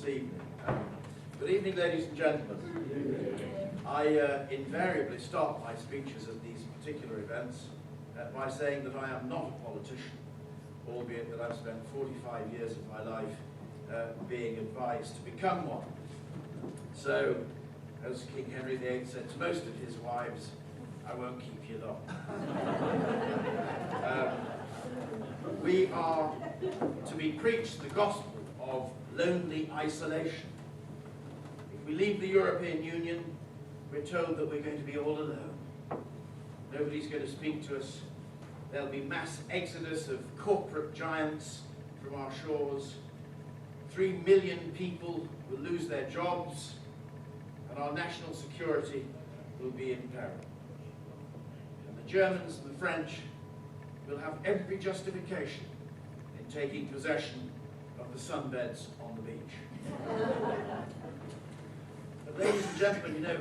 this evening. Good evening, ladies and gentlemen. I invariably start my speeches at these particular events by saying that I am not a politician, albeit that I've spent 45 years of my life being advised to become one. So, as King Henry VIII said to most of his wives, I won't keep you long. We are to be preached the gospel of lonely isolation. If we leave the European Union, we're told that we're going to be all alone. Nobody's going to speak to us. There'll be mass exodus of corporate giants from our shores. 3 million people will lose their jobs, and our national security will be in peril. And the Germans and the French will have every justification in taking possession of the sunbeds on the beach. But ladies and gentlemen, you know,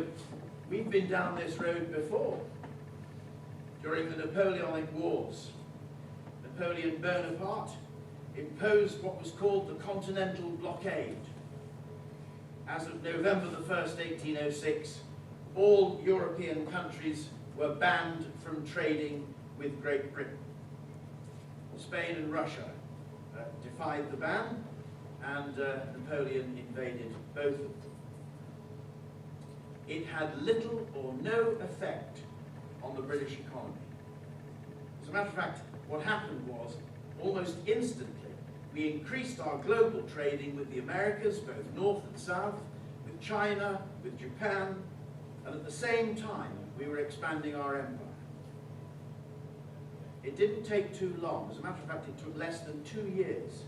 we've been down this road before. During the Napoleonic Wars, Napoleon Bonaparte imposed what was called the Continental Blockade. As of November the 1st, 1806, all European countries were banned from trading with Great Britain. Spain and Russia defied the ban, and Napoleon invaded both of them. It had little or no effect on the British economy. As a matter of fact, what happened was, almost instantly, we increased our global trading with the Americas, both north and south, with China, with Japan, and at the same time, we were expanding our empire. It didn't take too long. As a matter of fact, it took less than 2 years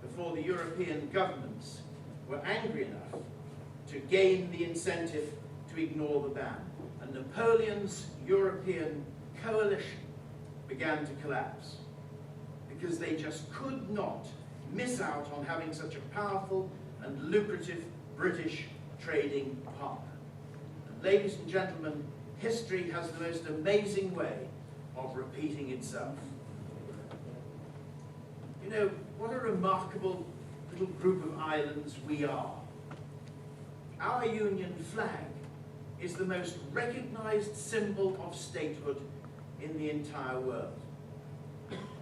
before the European governments were angry enough to gain the incentive to ignore the ban. And Napoleon's European coalition began to collapse because they just could not miss out on having such a powerful and lucrative British trading partner. And ladies and gentlemen, history has the most amazing way of repeating itself. You know, what a remarkable little group of islands we are. Our Union flag is the most recognized symbol of statehood in the entire world.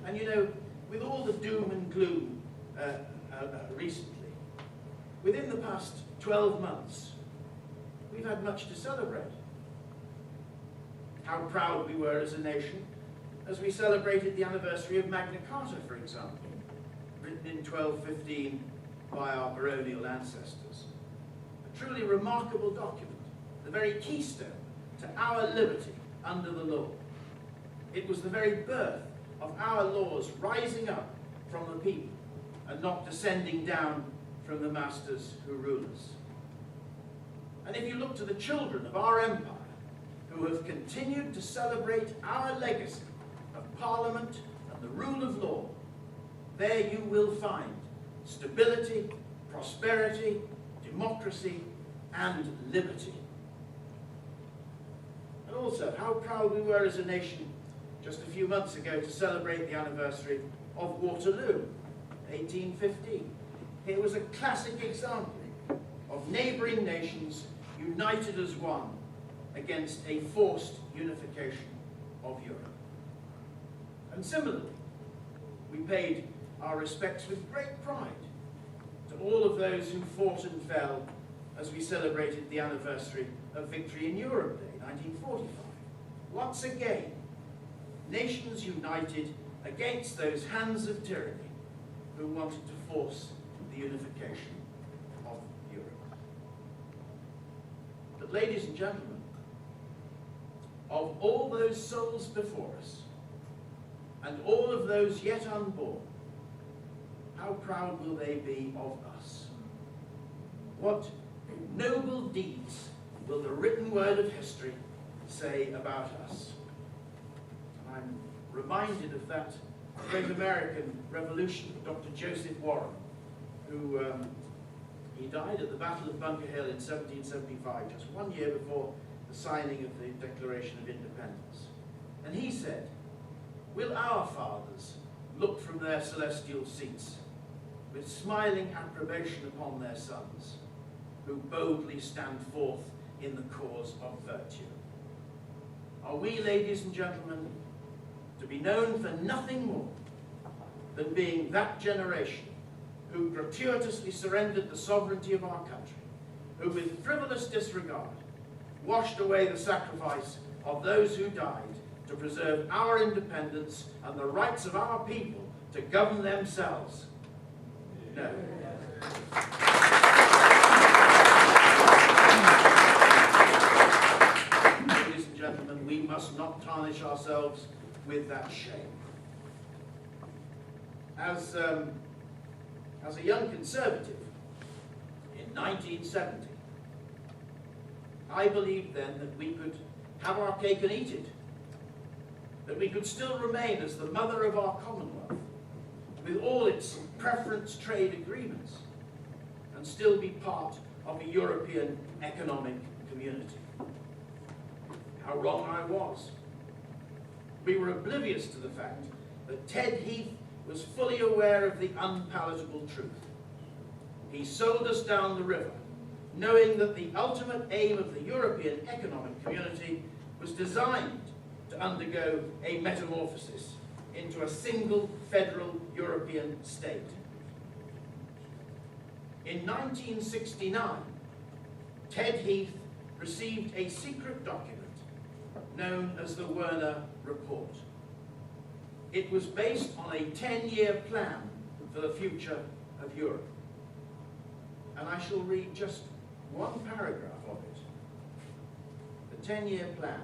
And you know, with all the doom and gloom recently, within the past 12 months, we've had much to celebrate. How proud we were as a nation as we celebrated the anniversary of Magna Carta, for example, written in 1215 by our baronial ancestors. A truly remarkable document, the very keystone to our liberty under the law. It was the very birth of our laws rising up from the people and not descending down from the masters who rule us. And if you look to the children of our empire, who have continued to celebrate our legacy of Parliament and the rule of law, there you will find stability, prosperity, democracy, and liberty. And also, how proud we were as a nation just a few months ago to celebrate the anniversary of Waterloo, 1815. Here was a classic example of neighbouring nations united as one against a forced unification of Europe. And similarly, we paid our respects with great pride to all of those who fought and fell as we celebrated the anniversary of Victory in Europe Day, 1945. Once again, nations united against those hands of tyranny who wanted to force the unification of Europe. But ladies and gentlemen, of all those souls before us, and all of those yet unborn, how proud will they be of us? What noble deeds will the written word of history say about us? I'm reminded of that great American revolution, Dr. Joseph Warren, who he died at the Battle of Bunker Hill in 1775, just 1 year before the signing of the Declaration of Independence. And he said, "Will our fathers look from their celestial seats with smiling approbation upon their sons, who boldly stand forth in the cause of virtue. Are we, ladies and gentlemen, to be known for nothing more than being that generation who gratuitously surrendered the sovereignty of our country, who with frivolous disregard washed away the sacrifice of those who died to preserve our independence and the rights of our people to govern themselves? No. Ladies and gentlemen, we must not tarnish ourselves with that shame. As a young conservative in 1970, I believed then that we could have our cake and eat it, that we could still remain as the mother of our Commonwealth, with all its preference trade agreements, and still be part of a European economic community. How wrong I was. We were oblivious to the fact that Ted Heath was fully aware of the unpalatable truth. He sold us down the river, knowing that the ultimate aim of the European economic community was designed to undergo a metamorphosis into a single federal European state. In 1969, Ted Heath received a secret document known as the Werner Report. It was based on a 10-year plan for the future of Europe. And I shall read just one paragraph of it. The 10-year plan.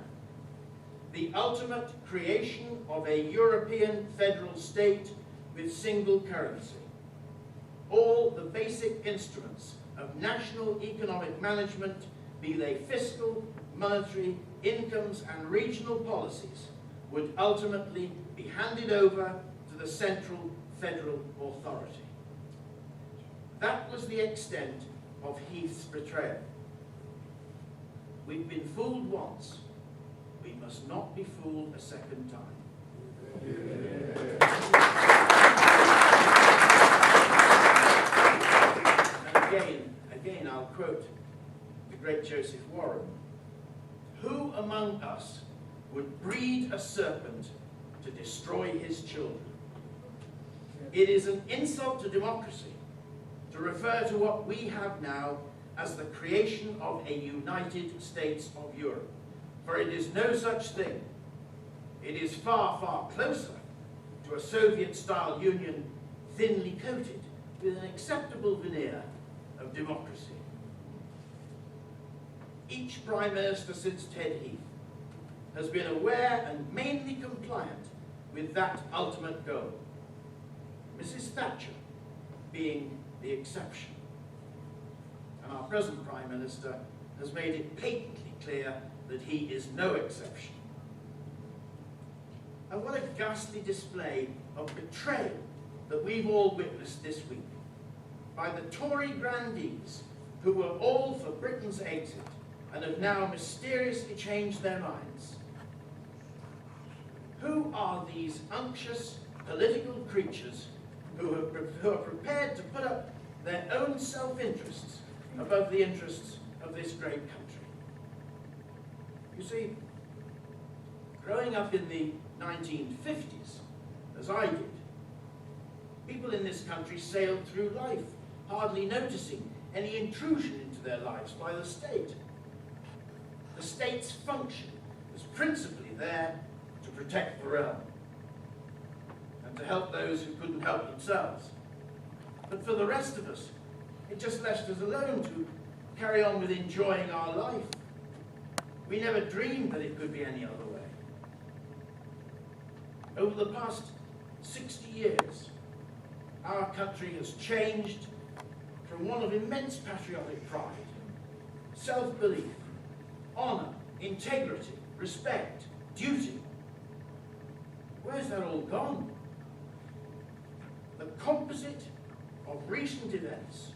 The ultimate creation of a European federal state with single currency. All the basic instruments of national economic management, be they fiscal, monetary, incomes and regional policies, would ultimately be handed over to the central federal authority. That was the extent of Heath's betrayal. We've been fooled once. We must not be fooled a second time. And again, I'll quote the great Joseph Warren. Who among us would breed a serpent to destroy his children? It is an insult to democracy to refer to what we have now as the creation of a United States of Europe. For it is no such thing. It is far, far closer to a Soviet-style union thinly coated with an acceptable veneer of democracy. Each Prime Minister since Ted Heath has been aware and mainly compliant with that ultimate goal. Mrs. Thatcher being the exception. And our present Prime Minister has made it patently clear that he is no exception. And what a ghastly display of betrayal that we've all witnessed this week by the Tory grandees who were all for Britain's exit and have now mysteriously changed their minds. Who are these unctuous political creatures who are prepared to put up their own self-interests above the interests of this great country? You see, growing up in the 1950s, as I did, people in this country sailed through life, hardly noticing any intrusion into their lives by the state. The state's function was principally there to protect the realm and to help those who couldn't help themselves. But for the rest of us, it just left us alone to carry on with enjoying our life. We never dreamed that it could be any other way. Over the past 60 years, our country has changed from one of immense patriotic pride, self-belief, honour, integrity, respect, duty. Where's that all gone? The composite of recent events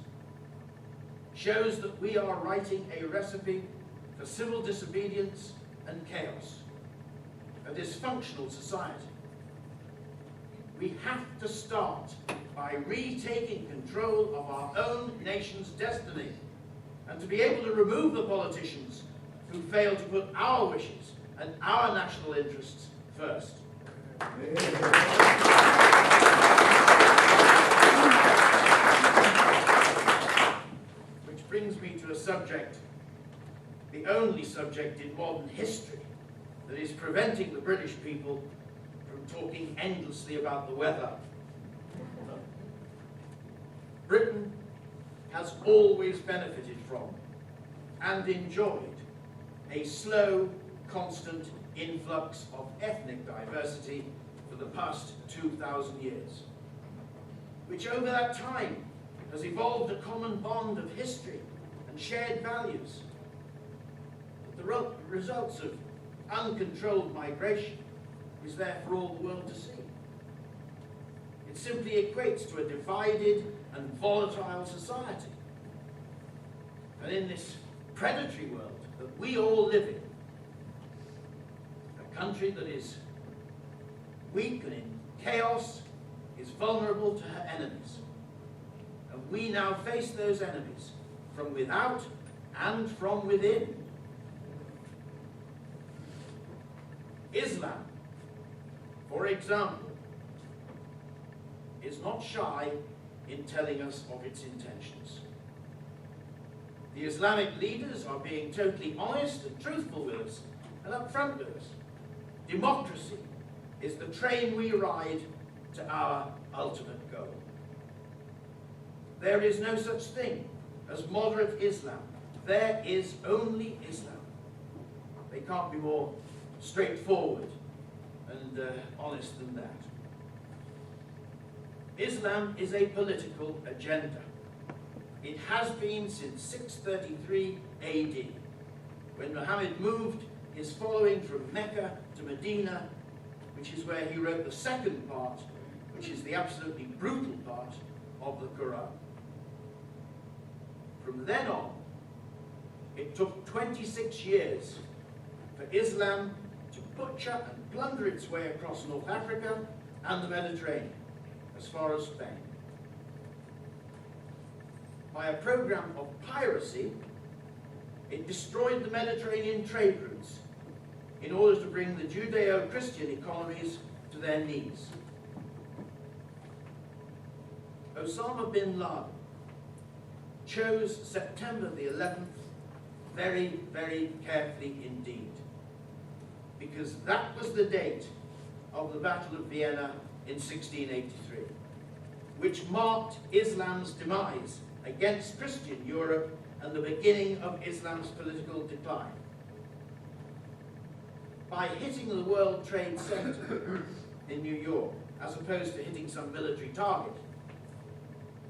shows that we are writing a recipe for civil disobedience and chaos, a dysfunctional society. We have to start by retaking control of our own nation's destiny, and to be able to remove the politicians who fail to put our wishes and our national interests first. Which brings me to a subject, the only subject in modern history that is preventing the British people from talking endlessly about the weather. Britain has always benefited from and enjoyed a slow, constant influx of ethnic diversity for the past 2,000 years, which over that time has evolved a common bond of history and shared values. But the results of uncontrolled migration is there for all the world to see. It simply equates to a divided and volatile society. And in this predatory world that we all live in, a country that is weak and in chaos is vulnerable to her enemies. And we now face those enemies from without and from within. Islam, for example, is not shy in telling us of its intentions. The Islamic leaders are being totally honest and truthful with us and upfront with us. Democracy is the train we ride to our ultimate goal. There is no such thing as moderate Islam. There is only Islam. They can't be more straightforward and honest than that. Islam is a political agenda. It has been since 633 AD, when Muhammad moved his following from Mecca to Medina, which is where he wrote the second part, which is the absolutely brutal part of the Quran. From then on, it took 26 years for Islam to butcher and plunder its way across North Africa and the Mediterranean, as far as Spain. By a program of piracy, it destroyed the Mediterranean trade routes in order to bring the Judeo-Christian economies to their knees. Osama bin Laden chose September the 11th very, very carefully indeed, because that was the date of the Battle of Vienna in 1683, which marked Islam's demise against Christian Europe and the beginning of Islam's political decline. By hitting the World Trade Center in New York, as opposed to hitting some military target,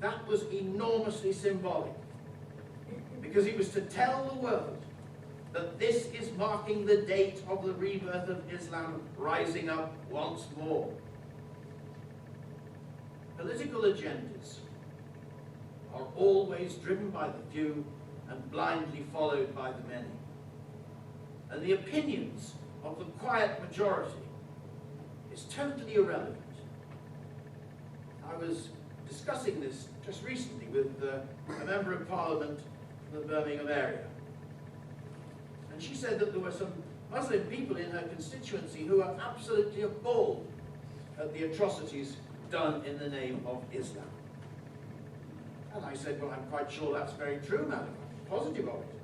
that was enormously symbolic, because it was to tell the world that this is marking the date of the rebirth of Islam rising up once more. Political agendas are always driven by the few and blindly followed by the many. And the opinions of the quiet majority is totally irrelevant. I was discussing this just recently with a member of Parliament from the Birmingham area. And she said that there were some Muslim people in her constituency who are absolutely appalled at the atrocities done in the name of Islam. And I said, well, I'm quite sure that's very true, madam. I'm positive of it.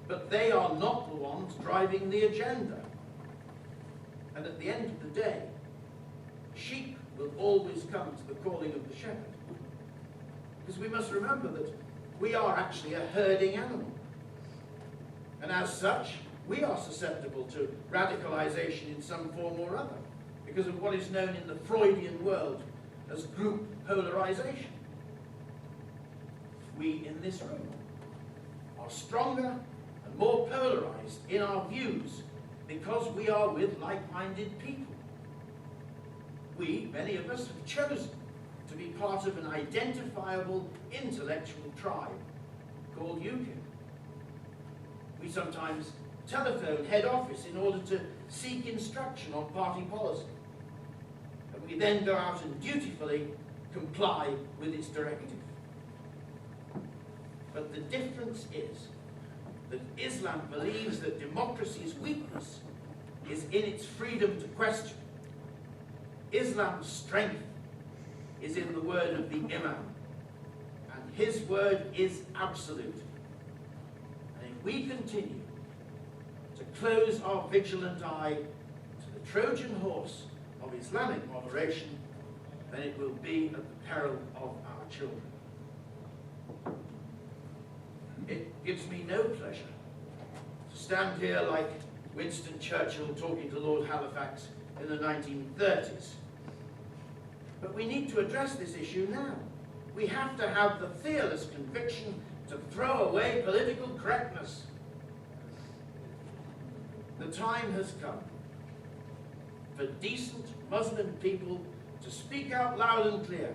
But they are not the ones driving the agenda. And at the end of the day, sheep will always come to the calling of the shepherd. Because we must remember that we are actually a herding animal. And as such, we are susceptible to radicalization in some form or other, because of what is known in the Freudian world as group polarization. We in this room are stronger and more polarized in our views because we are with like-minded people. We, many of us, have chosen to be part of an identifiable intellectual tribe called UKIP. We sometimes telephone head office in order to seek instruction on party policy. And we then go out and dutifully comply with its directive. But the difference is that Islam believes that democracy's weakness is in its freedom to question. Islam's strength is in the word of the Imam, and his word is absolute. And if we continue to close our vigilant eye to the Trojan horse of Islamic moderation, then it will be at the peril of our children. It gives me no pleasure to stand here like Winston Churchill talking to Lord Halifax in the 1930s. But we need to address this issue now. We have to have the fearless conviction to throw away political correctness. The time has come for decent Muslim people to speak out loud and clear,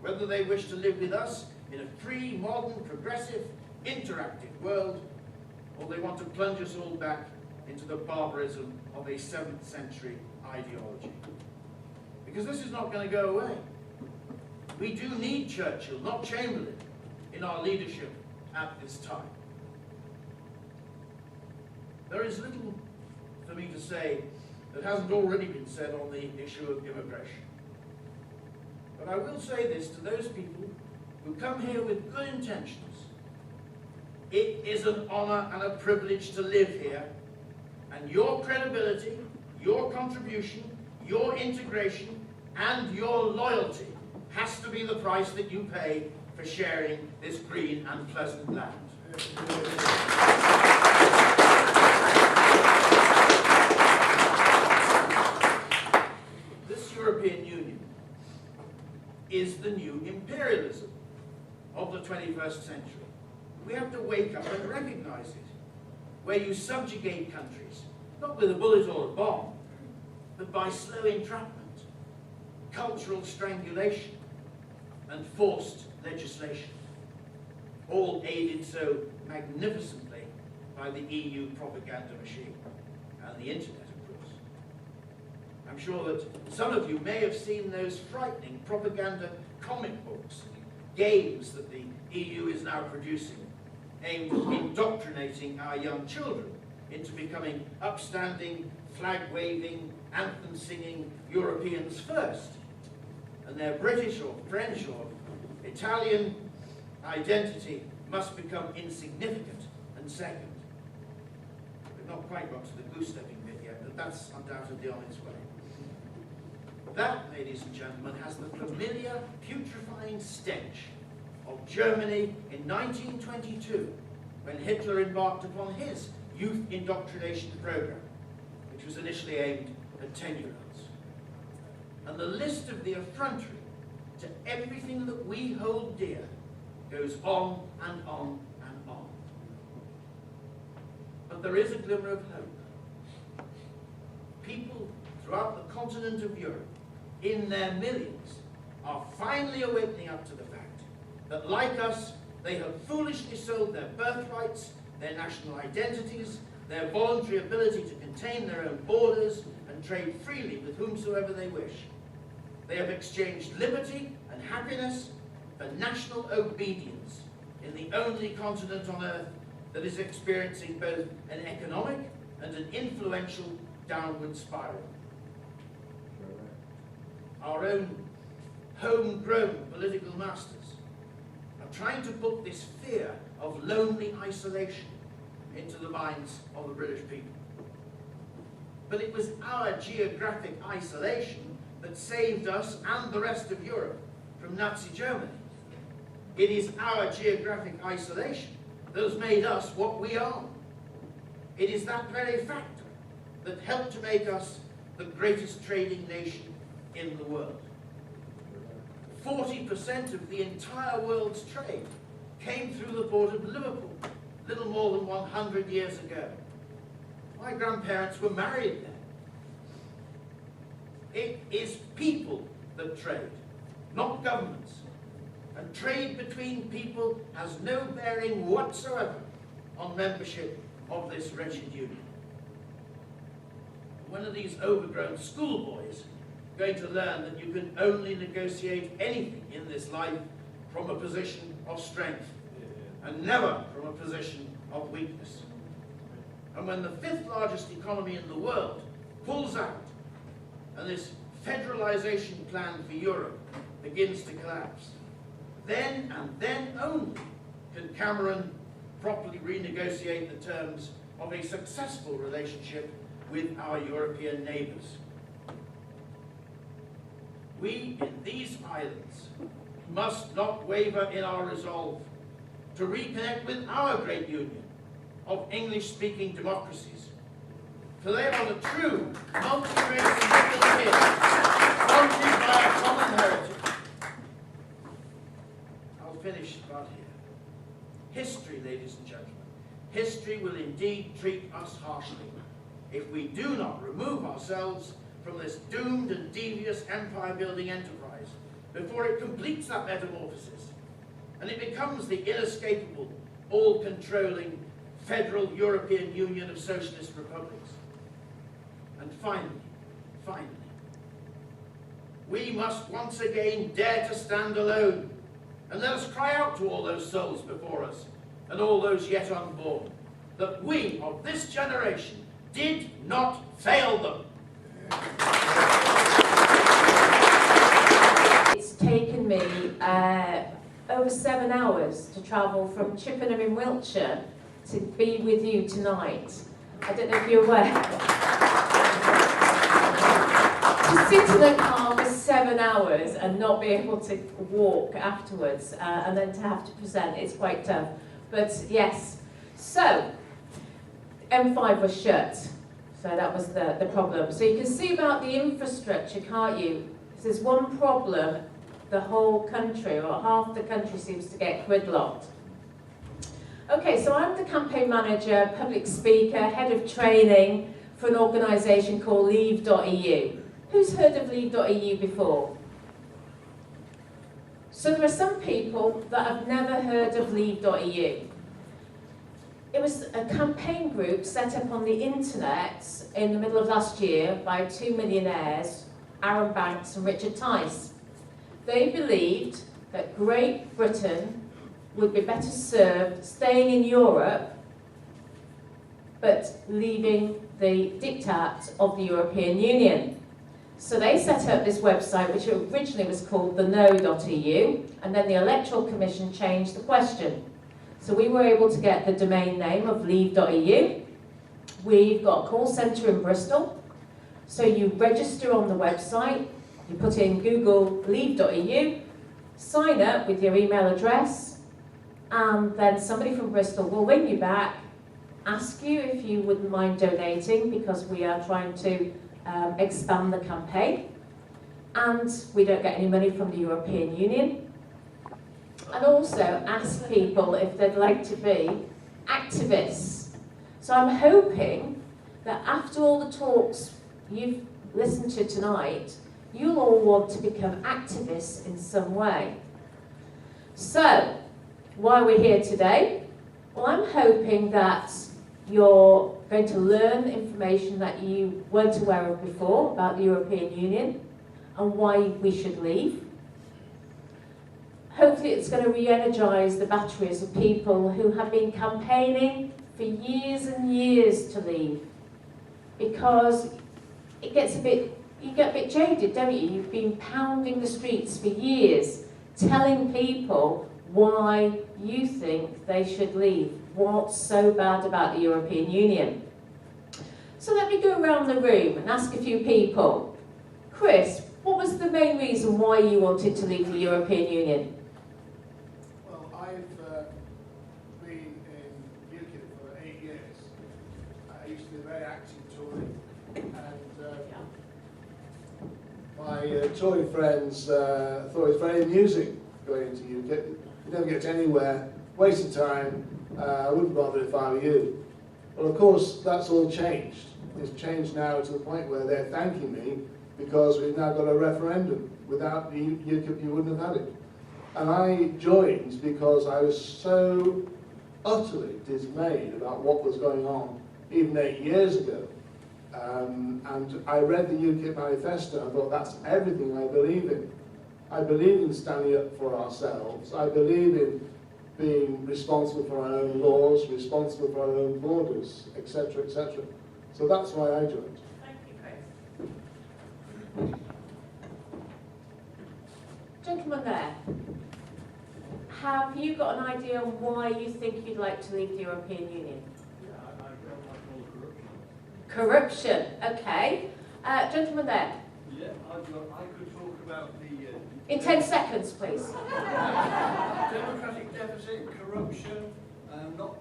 whether they wish to live with us in a free, modern, progressive, interactive world, or they want to plunge us all back into the barbarism of a 7th century ideology. Because this is not going to go away. We do need Churchill, not Chamberlain, in our leadership at this time. There is little for me to say that hasn't already been said on the issue of immigration. But I will say this to those people who come here with good intentions. It is an honor and a privilege to live here, and your credibility, your contribution, your integration, and your loyalty has to be the price that you pay for sharing this green and pleasant land. This European Union is the new imperialism of the 21st century. We have to wake up and recognize it, where you subjugate countries, not with a bullet or a bomb, but by slow entrapment, cultural strangulation, and forced legislation, all aided so magnificently by the EU propaganda machine and the internet, of course. I'm sure that some of you may have seen those frightening propaganda comic books, games that the EU is now producing, aimed at indoctrinating our young children into becoming upstanding, flag-waving, anthem-singing Europeans first, and their British or French or Italian identity must become insignificant and second. We've not quite got to the goose-stepping bit yet, but that's undoubtedly on its way. That, ladies and gentlemen, has the familiar, putrefying stench of Germany in 1922, when Hitler embarked upon his youth indoctrination program, which was initially aimed at 10-year-olds. And the list of the effrontery to everything that we hold dear goes on and on and on. But there is a glimmer of hope. People throughout the continent of Europe, in their millions, are finally awakening up to the fact that, like us, they have foolishly sold their birthrights, their national identities, their voluntary ability to contain their own borders and trade freely with whomsoever they wish. They have exchanged liberty and happiness for national obedience in the only continent on earth that is experiencing both an economic and an influential downward spiral. Our own homegrown political masters are trying to put this fear of lonely isolation into the minds of the British people. But it was our geographic isolation that saved us and the rest of Europe from Nazi Germany. It is our geographic isolation that has made us what we are. It is that very factor that helped to make us the greatest trading nation in the world. 40% of the entire world's trade came through the port of Liverpool, little more than 100 years ago. My grandparents were married there. It is people that trade, not governments. And trade between people has no bearing whatsoever on membership of this wretched union. One of these overgrown schoolboys going to learn that you can only negotiate anything in this life from a position of strength, and never from a position of weakness. And when the 5th largest economy in the world pulls out, and this federalization plan for Europe begins to collapse, then and then only can Cameron properly renegotiate the terms of a successful relationship with our European neighbours. We in these islands must not waver in our resolve to reconnect with our great union of English-speaking democracies, for they are the true multi-race and Europeans, bonded by a common heritage. I'll finish about here. History, ladies and gentlemen, history will indeed treat us harshly if we do not remove ourselves from this doomed and devious empire-building enterprise before it completes that metamorphosis and it becomes the inescapable, all-controlling federal European Union of Socialist Republics. And finally, we must once again dare to stand alone, and let us cry out to all those souls before us and all those yet unborn, that we of this generation did not fail them. It's taken me over 7 hours to travel from Chippenham in Wiltshire to be with you tonight. I don't know if you're aware. To sit in a car for 7 hours and not be able to walk afterwards, and then to have to present, it's quite tough. But yes, so M5 was shut, so that was the problem. So you can see about the infrastructure, can't you? If there's one problem, the whole country, or half the country, seems to get gridlocked. Okay, so I'm the campaign manager, public speaker, head of training for an organisation called Leave.eu. Who's heard of Leave.eu before? So there are some people that have never heard of Leave.eu. It was a campaign group set up on the internet in the middle of last year by 2 millionaires, Aaron Banks and Richard Tice. They believed that Great Britain would be better served staying in Europe, but leaving the diktat of the European Union. So they set up this website, which originally was called the no.eu, and then the Electoral Commission changed the question. So we were able to get the domain name of leave.eu. We've got a call centre in Bristol. So you register on the website, you put in Google leave.eu, sign up with your email address, and then somebody from Bristol will ring you back, ask you if you wouldn't mind donating, because we are trying to expand the campaign, and we don't get any money from the European Union. And also ask people if they'd like to be activists. So I'm hoping that after all the talks you've listened to tonight, you'll all want to become activists in some way. So, why are we here today? Well, I'm hoping that you're going to learn information that you weren't aware of before about the European Union and why we should leave. Hopefully it's going to re-energise the batteries of people who have been campaigning for years and years to leave, because it gets you get a bit jaded, don't you? You've been pounding the streets for years, telling people why you think they should leave. What's so bad about the European Union? So let me go around the room and ask a few people. Chris, what was the main reason why you wanted to leave the European Union? Well, I've been in UKIP for 8 years. I used to be a very active Tory, and my Tory friends thought it was very amusing going into UKIP. You never get anywhere, waste of time. I wouldn't bother if I were you. Well, of course, that's all changed. It's changed now to the point where they're thanking me because we've now got a referendum. Without the UKIP, you wouldn't have had it. And I joined because I was so utterly dismayed about what was going on even 8 years ago. And I read the UKIP manifesto and thought that's everything I believe in. I believe in standing up for ourselves. I believe in being responsible for our own laws, responsible for our own borders, etc., etc. So that's why I joined. Thank you, Chris. Gentleman there, have you got an idea on why you think you'd like to leave the European Union? Yeah, I don't like all corruption. Corruption, okay. Gentleman there, Yeah, I could talk about the... in 10 seconds, please. democratic deficit, corruption, not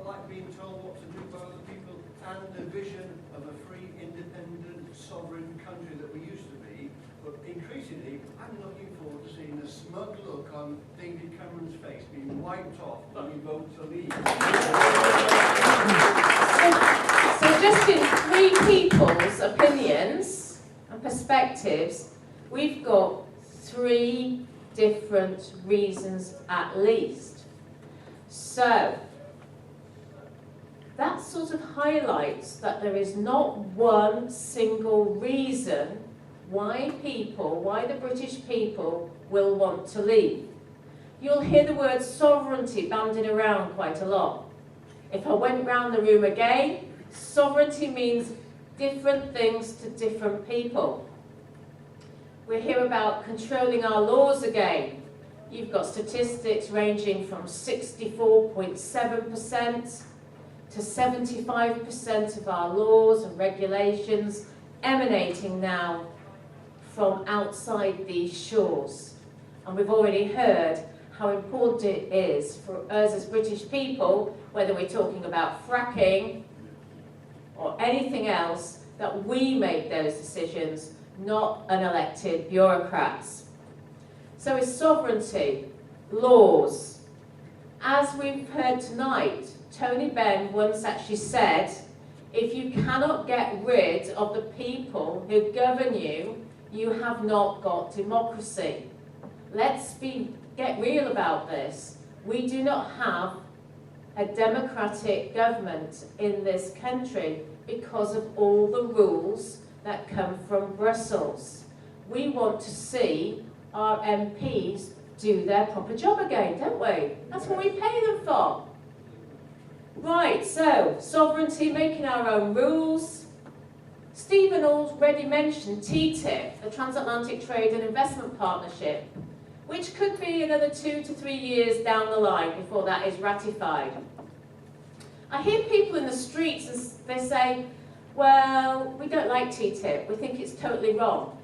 like being told what to do by other people, and the vision of a free, independent, sovereign country that we used to be. But increasingly, I'm looking forward to seeing the smug look on David Cameron's face being wiped off when he votes to leave. So just in 3 people's opinions and perspectives, we've got 3 different reasons at least. So that sort of highlights that there is not one single reason why the British people will want to leave. You'll hear the word sovereignty bandied around quite a lot. If I went round the room again, sovereignty means different things to different people. We hear about controlling our laws again. You've got statistics ranging from 64.7% to 75% of our laws and regulations emanating now from outside these shores. And we've already heard how important it is for us as British people, whether we're talking about fracking or anything else, that we make those decisions, not unelected bureaucrats. So is sovereignty, laws. As we've heard tonight, Tony Benn once actually said, if you cannot get rid of the people who govern you, you have not got democracy. Let's get real about this. We do not have a democratic government in this country because of all the rules that come from Brussels. We want to see our MPs do their proper job again, don't we? That's what we pay them for. Right, so sovereignty, making our own rules. Stephen already mentioned TTIP, the Transatlantic Trade and Investment Partnership, which could be another 2 to 3 years down the line before that is ratified. I hear people in the streets and they say, well, we don't like TTIP, we think it's totally wrong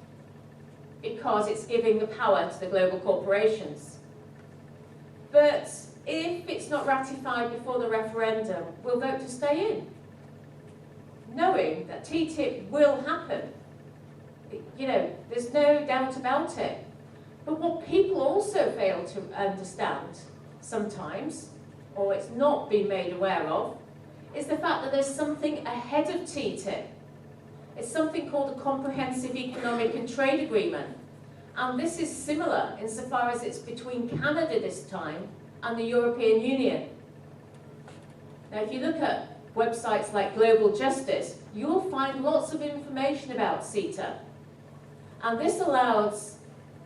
because it's giving the power to the global corporations. But if it's not ratified before the referendum, we'll vote to stay in, knowing that TTIP will happen. You know, there's no doubt about it. But what people also fail to understand sometimes, or it's not been made aware of, is the fact that there's something ahead of TTIP. It's something called a Comprehensive Economic and Trade Agreement. And this is similar insofar as it's between Canada this time and the European Union. Now, if you look at websites like Global Justice, you'll find lots of information about CETA. And this allows,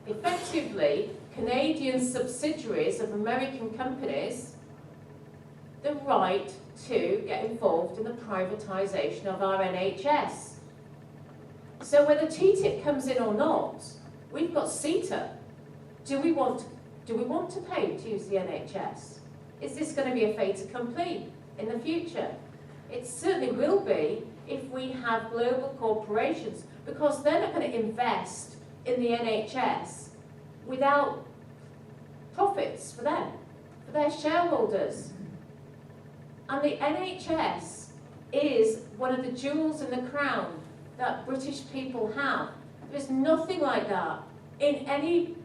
effectively, Canadian subsidiaries of American companies the right to get involved in the privatisation of our NHS. So whether TTIP comes in or not, we've got CETA. Do we want to pay to use the NHS? Is this going to be a fait accompli in the future? It certainly will be if we have global corporations, because they're not going to invest in the NHS without profits for them, for their shareholders. And the NHS is one of the jewels in the crown that British people have. There's nothing like that in any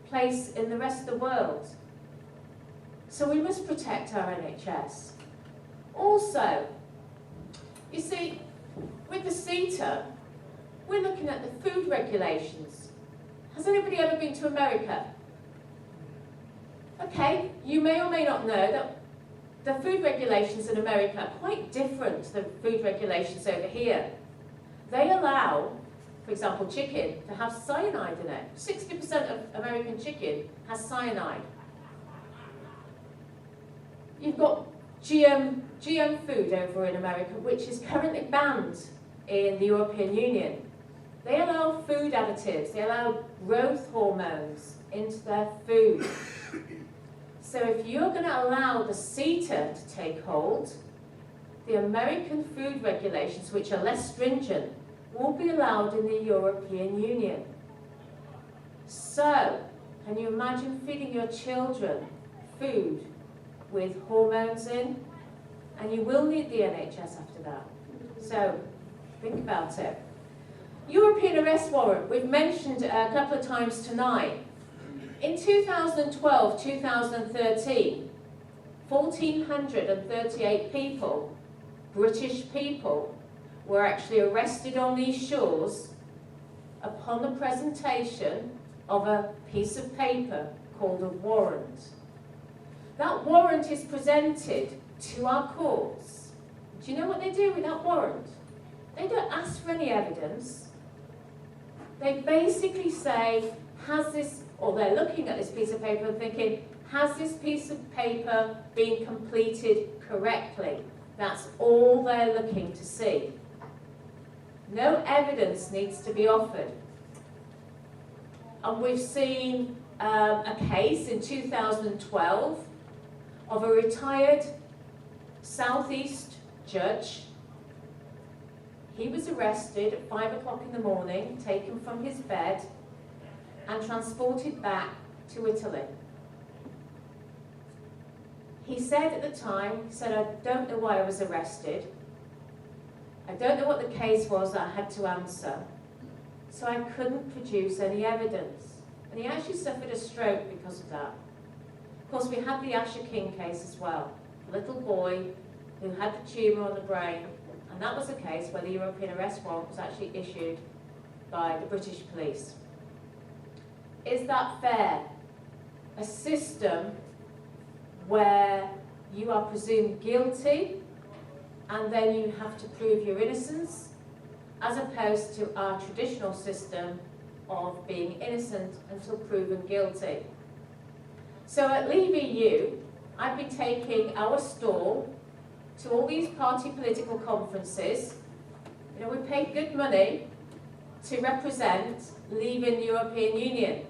place in the rest of the world. So we must protect our NHS. Also, you see, with the CETA, we're looking at the food regulations. Has anybody ever been to America? Okay, you may or may not know that the food regulations in America are quite different to the food regulations over here. They allow, for example, chicken to have cyanide in it. 60% of American chicken has cyanide. You've got GM food over in America, which is currently banned in the European Union. They allow food additives, they allow growth hormones into their food. So if you're going to allow the CETA to take hold, the American food regulations, which are less stringent, will be allowed in the European Union. So, can you imagine feeding your children food with hormones in? And you will need the NHS after that. So, think about it. European arrest warrant, we've mentioned a couple of times tonight. In 2012-2013, 1,438 people, British people, were actually arrested on these shores upon the presentation of a piece of paper called a warrant. That warrant is presented to our courts. Do you know what they do with that warrant? They don't ask for any evidence. They basically say, has this, or they're looking at this piece of paper and thinking, has this piece of paper been completed correctly? That's all they're looking to see. No evidence needs to be offered. And we've seen a case in 2012 of a retired southeast judge. He was arrested at 5 o'clock in the morning, taken from his bed and transported back to Italy. He said at the time, he said, I don't know why I was arrested. I don't know what the case was that I had to answer. So I couldn't produce any evidence. And he actually suffered a stroke because of that. Of course, we had the Asher King case as well. A little boy who had the tumour on the brain. And that was a case where the European arrest warrant was actually issued by the British police. Is that fair? A system where you are presumed guilty and then you have to prove your innocence, as opposed to our traditional system of being innocent until proven guilty. So at Leave EU, I've been taking our stall to all these party political conferences. You know, we pay good money to represent leaving the European Union.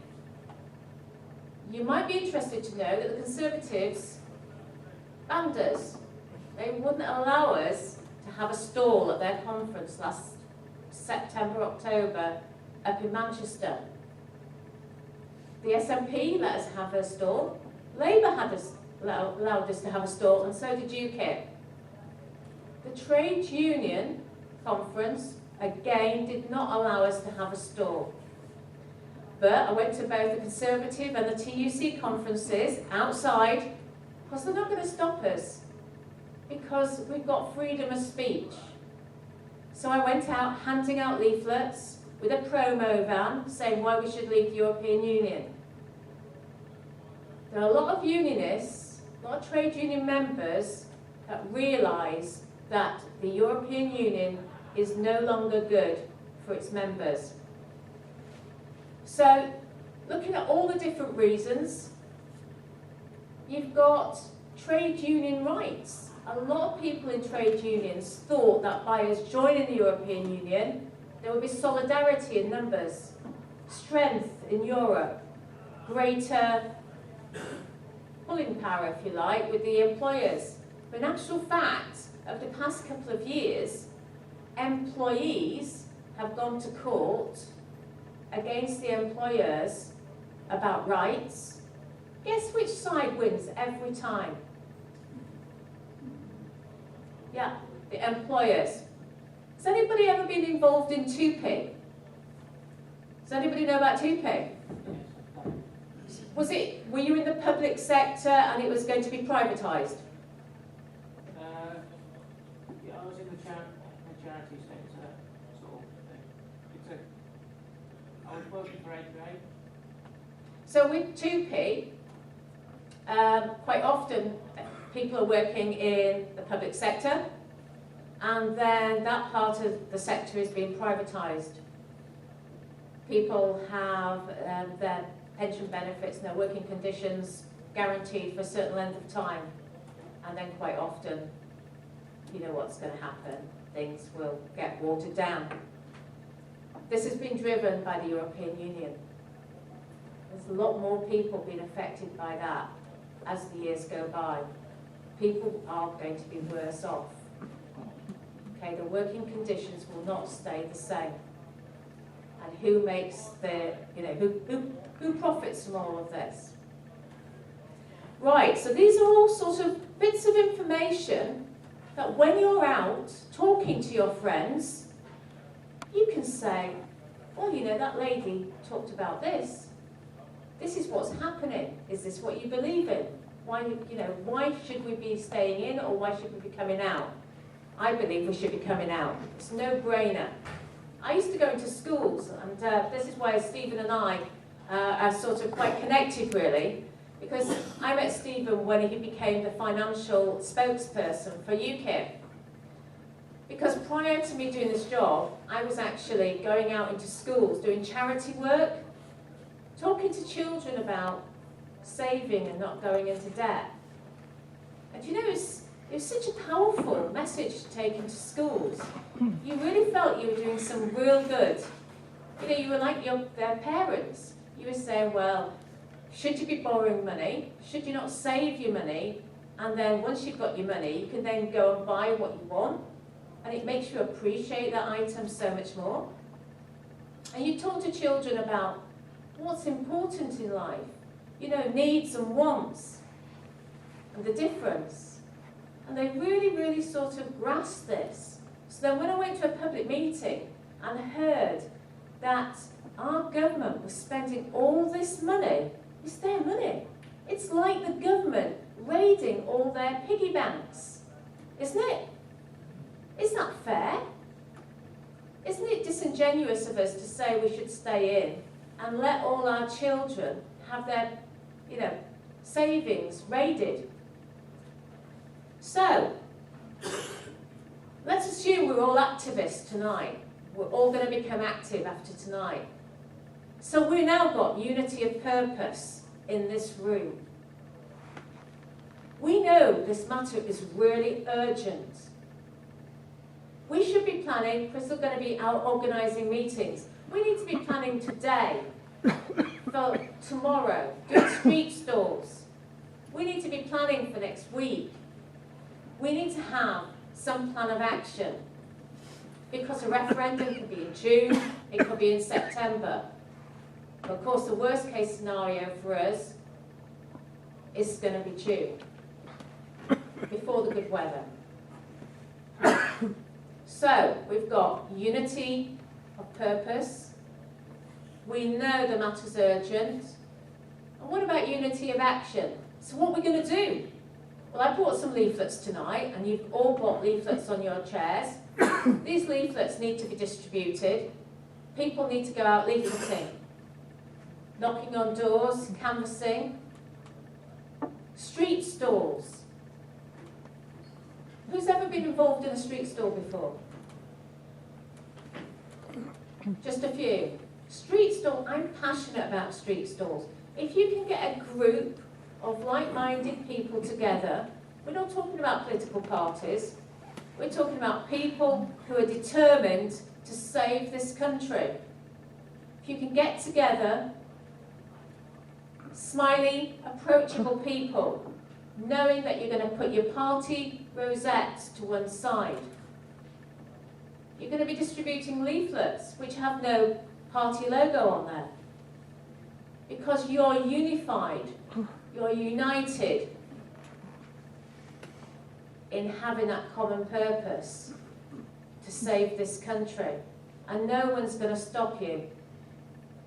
You might be interested to know that the Conservatives banned us. They wouldn't allow us to have a stall at their conference last September, October, up in Manchester. The SNP let us have a stall. Labour had allowed us to have a stall, and so did UKIP. The trade union conference, again, did not allow us to have a stall. But I went to both the Conservative and the TUC conferences outside, because they're not going to stop us, because we've got freedom of speech. So I went out handing out leaflets with a promo van saying why we should leave the European Union. There are a lot of unionists, a lot of trade union members that realise that the European Union is no longer good for its members. So, looking at all the different reasons, you've got trade union rights. A lot of people in trade unions thought that by us joining the European Union, there would be solidarity in numbers, strength in Europe, greater pulling power, if you like, with the employers. But in actual fact, over the past couple of years, employees have gone to court against the employers about rights. Guess which side wins every time? Yeah, the employers. Has anybody ever been involved in 2P? Does anybody know about 2P? Were you in the public sector and it was going to be privatised? Yeah, I was in the charity sector, sort of thing. I was working for APA. So with 2P, quite often people are working in the public sector, and then that part of the sector is being privatised. People have their pension benefits and their working conditions guaranteed for a certain length of time, and then quite often, you know what's going to happen, things will get watered down. This has been driven by the European Union. There's a lot more people being affected by that as the years go by. People are going to be worse off. Okay, the working conditions will not stay the same. And who makes the, you know, who profits from all of this? Right, so these are all sorts of bits of information that when you're out talking to your friends, you can say, well, you know, that lady talked about this. This is what's happening. Is this what you believe in? Why, you know, why should we be staying in or why should we be coming out? I believe we should be coming out. It's a no-brainer. I used to go into schools, and this is why Stephen and I are sort of quite connected, really, because I met Stephen when he became the financial spokesperson for UKIP. Because prior to me doing this job, I was actually going out into schools, doing charity work, talking to children about saving and not going into debt. And you know, it was such a powerful message to take into schools. You really felt you were doing some real good. You know, you were like their parents. You were saying, well, should you be borrowing money? Should you not save your money? And then once you've got your money, you can then go and buy what you want. And it makes you appreciate that item so much more. And you talk to children about what's important in life. You know, needs and wants. And the difference. And they really, really sort of grasped this. So then when I went to a public meeting and heard that our government was spending all this money, it's their money. It's like the government raiding all their piggy banks. Isn't it? Isn't that fair? Isn't it disingenuous of us to say we should stay in and let all our children have their, you know, savings raided? So, let's assume we're all activists tonight. We're all going to become active after tonight. So we've now got unity of purpose in this room. We know this matter is really urgent. We should be planning, because we're going to be out organising meetings. We need to be planning today, for tomorrow, doing street stalls. We need to be planning for next week. We need to have some plan of action. Because a referendum could be in June, it could be in September. But of course, the worst case scenario for us is going to be June, before the good weather. So, we've got unity of purpose. We know the matter's urgent. And what about unity of action? So what are we going to do? Well, I brought some leaflets tonight, and you've all got leaflets on your chairs. These leaflets need to be distributed. People need to go out leafleting, knocking on doors, canvassing. Street stalls. Who's ever been involved in a street stall before? Just a few. Street stall, I'm passionate about street stalls. If you can get a group of like-minded people together, we're not talking about political parties, we're talking about people who are determined to save this country. If you can get together, smiley, approachable people, knowing that you're going to put your party rosettes to one side. You're going to be distributing leaflets which have no party logo on there. Because you're unified, you're united in having that common purpose to save this country. And no one's going to stop you.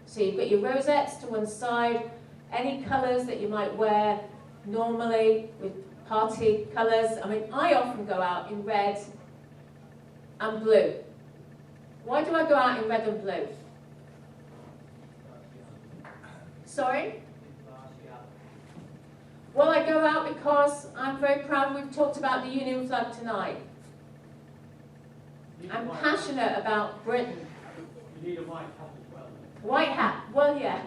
So you've got your rosettes to one side, any colours that you might wear normally with party colours. I mean, I often go out in red and blue. Why do I go out in red and blue? Sorry? Well, I go out because I'm very proud we've talked about the Union flag tonight. I'm passionate about Britain. You need a white hat as well. White hat, well, yeah.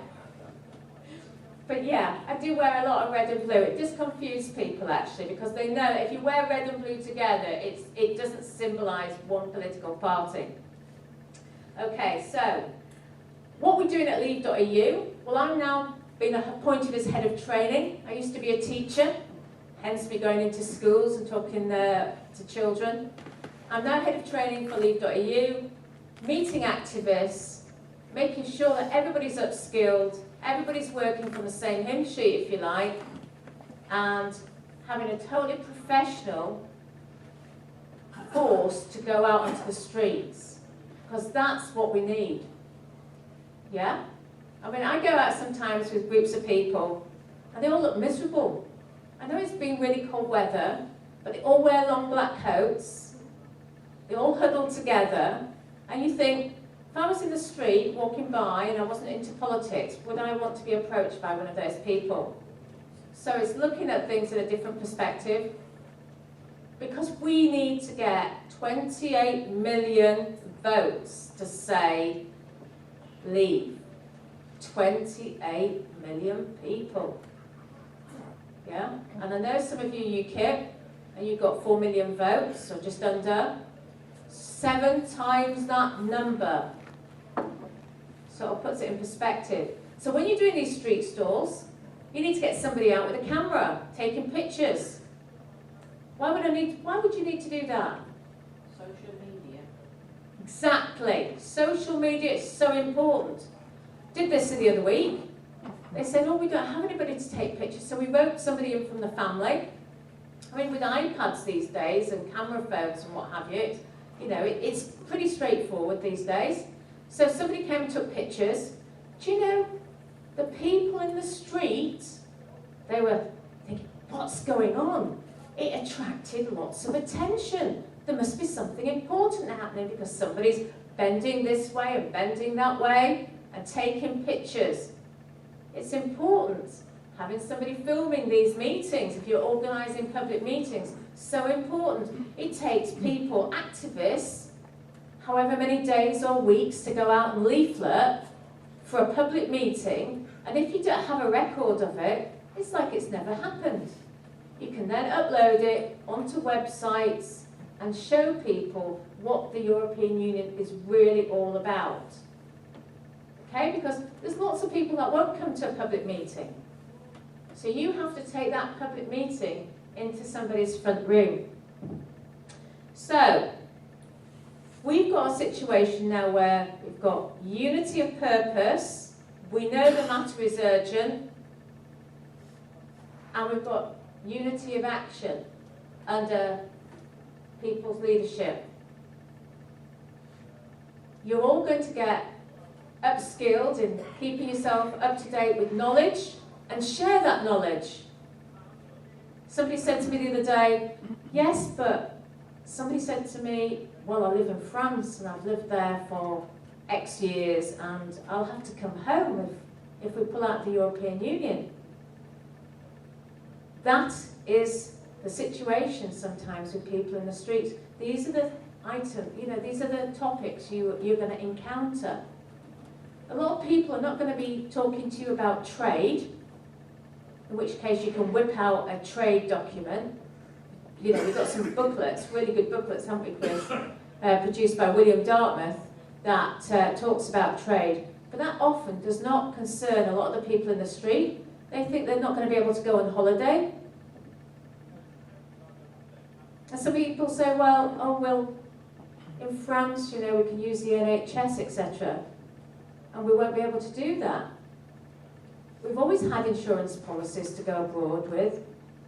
But yeah, I do wear a lot of red and blue. It just confuses people actually, because they know if you wear red and blue together, it doesn't symbolise one political party. Okay, so what we're doing at leave.eu, well, I'm now been appointed as head of training. I used to be a teacher, hence me going into schools and talking to children. I'm now head of training for leave.eu, meeting activists, making sure that everybody's upskilled, everybody's working from the same hymn sheet, if you like, and having a totally professional force to go out onto the streets, because that's what we need. Yeah? I mean, I go out sometimes with groups of people, and they all look miserable. I know it's been really cold weather, but they all wear long black coats, they all huddle together, and you think, if I was in the street walking by and I wasn't into politics, would I want to be approached by one of those people? So it's looking at things in a different perspective, because we need to get 28 million votes to say leave. 28 million people. Yeah? And I know some of you UKIP, and you've got 4 million votes, or just under. 7 times that number. Sort of puts it in perspective. So when you're doing these street stalls, you need to get somebody out with a camera, taking pictures. Why would you need to do that? Social media. Exactly. Social media is so important. Did this the other week. They said, oh, we don't have anybody to take pictures, so we wrote somebody in from the family. I mean, with iPads these days and camera phones and what have you, it's pretty straightforward these days. So somebody came and took pictures. Do you know, the people in the street, they were thinking, what's going on? It attracted lots of attention. There must be something important happening, because somebody's bending this way and bending that way and taking pictures. It's important having somebody filming these meetings if you're organising public meetings. So important. It takes people, activists, however many days or weeks to go out and leaflet for a public meeting, and if you don't have a record of it, it's like it's never happened. You can then upload it onto websites and show people what the European Union is really all about. Okay, because there's lots of people that won't come to a public meeting. So you have to take that public meeting into somebody's front room. So, we've got a situation now where we've got unity of purpose, we know the matter is urgent, and we've got unity of action under people's leadership. You're all going to get upskilled in keeping yourself up to date with knowledge and share that knowledge. Somebody said to me the other day, yes, but somebody said to me, well, I live in France and I've lived there for X years and I'll have to come home if we pull out the European Union. That is the situation sometimes with people in the streets. These are the items, these are the topics you're going to encounter. A lot of people are not going to be talking to you about trade, in which case you can whip out a trade document. We've got some booklets, really good booklets, haven't we, Chris? Produced by William Dartmouth, that talks about trade. But that often does not concern a lot of the people in the street. They think they're not going to be able to go on holiday. And some people say, well, in France, we can use the NHS, etc. And we won't be able to do that. We've always had insurance policies to go abroad with.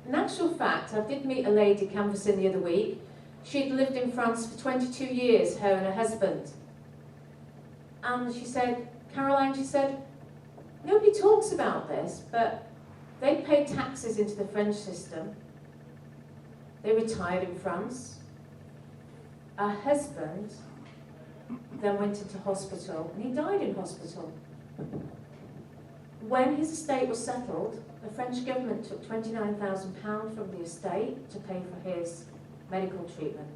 In actual fact, I did meet a lady canvassing the other week. She'd lived in France for 22 years, her and her husband. And she said, Caroline, nobody talks about this, but they paid taxes into the French system. They retired in France. Her husband then went into hospital, and he died in hospital. When his estate was settled, the French government took £29,000 from the estate to pay for his medical treatment.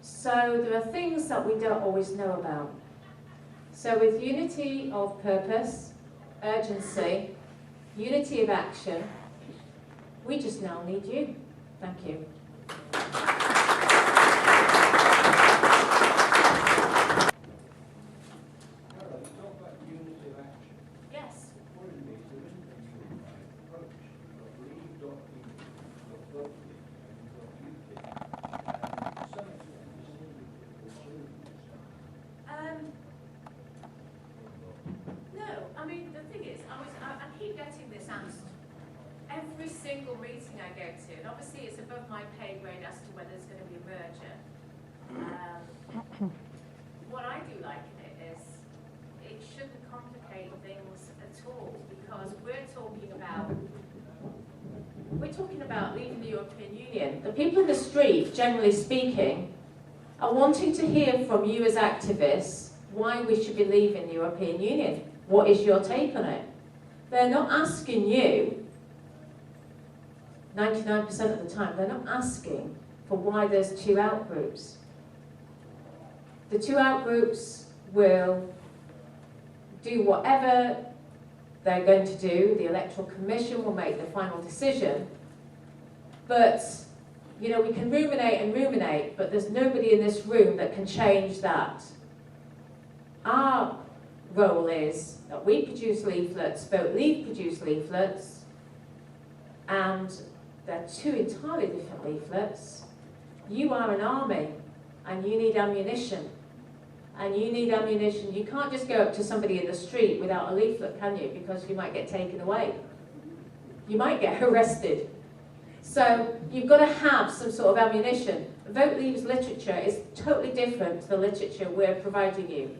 So there are things that we don't always know about. So with unity of purpose, urgency, unity of action, we just now need you. Thank you. Yes. No, I mean, the thing is, I keep getting this asked every single meeting I go to, and obviously it's above my pay grade as to whether there's going to be a merger. What I do like in it is it shouldn't complicate things at all, because we're talking about leaving the European Union. The people in the street, generally speaking, are wanting to hear from you as activists why we should be leaving the European Union. What is your take on it? They're not asking you, 99% of the time, they're not asking for why there's two outgroups. The two outgroups will do whatever they're going to do. The Electoral Commission will make the final decision. But, you know, we can ruminate and ruminate, but there's nobody in this room that can change that. Our role is that we produce leaflets, Vote Leave produce leaflets, and they're two entirely different leaflets. You are an army, and you need ammunition. And you need ammunition. You can't just go up to somebody in the street without a leaflet, can you? Because you might get taken away. You might get arrested. So you've got to have some sort of ammunition. Vote Leave's literature is totally different to the literature we're providing you.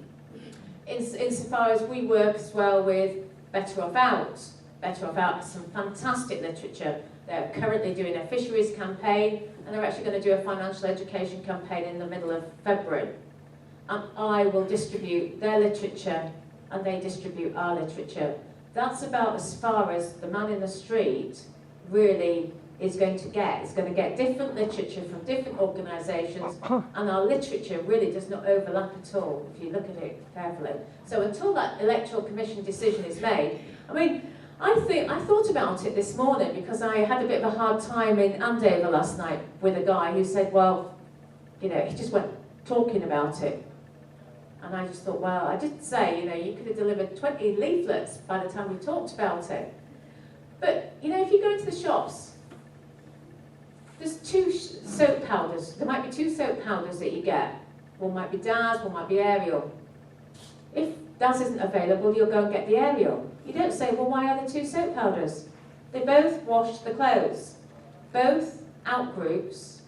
Insofar as we work as well with Better Off Out. Better Off Out has some fantastic literature. They're currently doing a fisheries campaign, and they're actually going to do a financial education campaign in the middle of February. And I will distribute their literature, and they distribute our literature. That's about as far as the man in the street really is going to get. It's going to get different literature from different organisations, and our literature really does not overlap at all, if you look at it carefully. So until that Electoral Commission decision is made, I mean, I thought about it this morning because I had a bit of a hard time in Andover last night with a guy who said, well, you know, he just went talking about it. And I just thought, well, I did say, you know, you could have delivered 20 leaflets by the time we talked about it. But, you know, if you go into the shops, there's two soap powders. There might be two soap powders that you get. One might be Daz, one might be Ariel. If Daz isn't available, you'll go and get the Ariel. You don't say, well, why are there two soap powders? They both wash the clothes. Both outgroups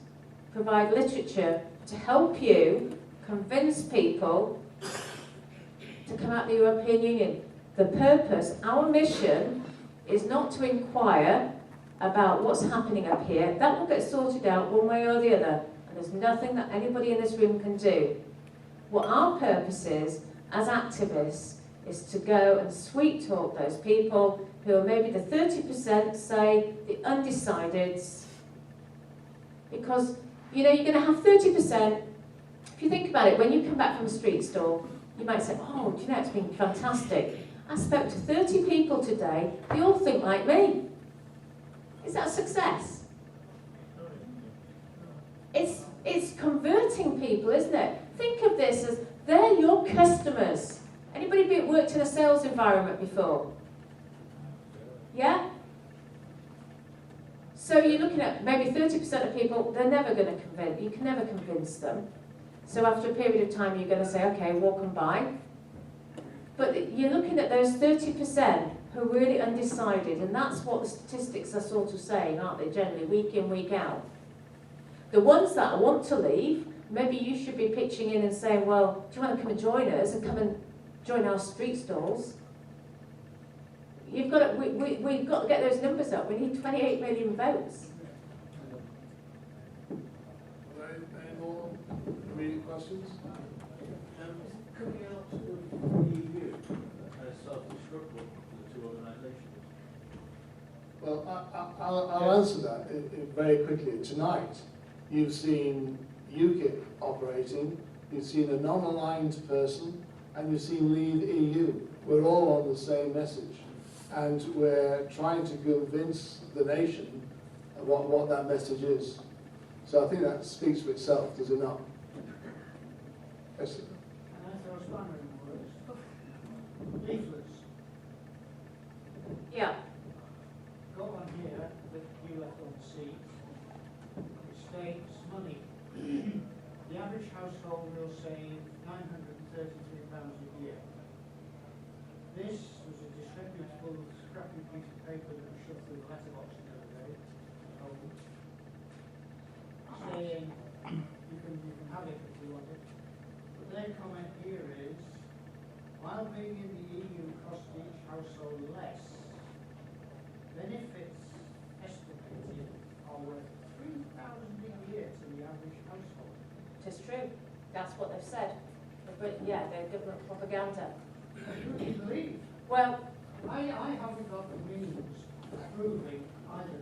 provide literature to help you convince people to come out of the European Union. The purpose, our mission, is not to inquire about what's happening up here. That will get sorted out one way or the other, and there's nothing that anybody in this room can do. What our purpose is, as activists, is to go and sweet talk those people who are maybe the 30%, say, the undecideds. Because, you know, you're going to have 30%. If you think about it, when you come back from a street stall, you might say, oh, do you know, it's been fantastic. I spoke to 30 people today, they all think like me. Is that a success? It's converting people, isn't it? Think of this as they're your customers. Anybody worked in a sales environment before? Yeah? So you're looking at maybe 30% of people, they're never going to convince, you can never convince them. So after a period of time, you're going to say, okay, walk and buy. But you're looking at those 30% who are really undecided, and that's what the statistics are sort of saying, aren't they, generally, week in, week out. The ones that want to leave, maybe you should be pitching in and saying, well, do you want to come and join us and come and join our street stalls? You've got to, we've got to get those numbers up. We need 28 million votes. Any more immediate questions? Coming out of the EU as self-destructive for the two organisations? Well, I'll answer that very quickly. Tonight, you've seen UKIP operating, you've seen a non-aligned person, and you've seen Leave EU. We're all on the same message, and we're trying to convince the nation of what that message is. So I think that speaks for itself, does it not? Yes, sir. And I throw a spanner in the works. Leaflets. Yeah. Got one here that you left on the seat. It states money. The average household will save £933 a year. This was a disreputable, scrappy piece of paper that was shoved through the letterbox the other day, saying you can have it if you want it. But their comment here is, while being in the EU costs each household less, benefits estimated are worth £3,000 a year to the average household. It is true. That's what they've said. But yeah, they're government propaganda. Who do you believe? Well, I haven't got the means of proving either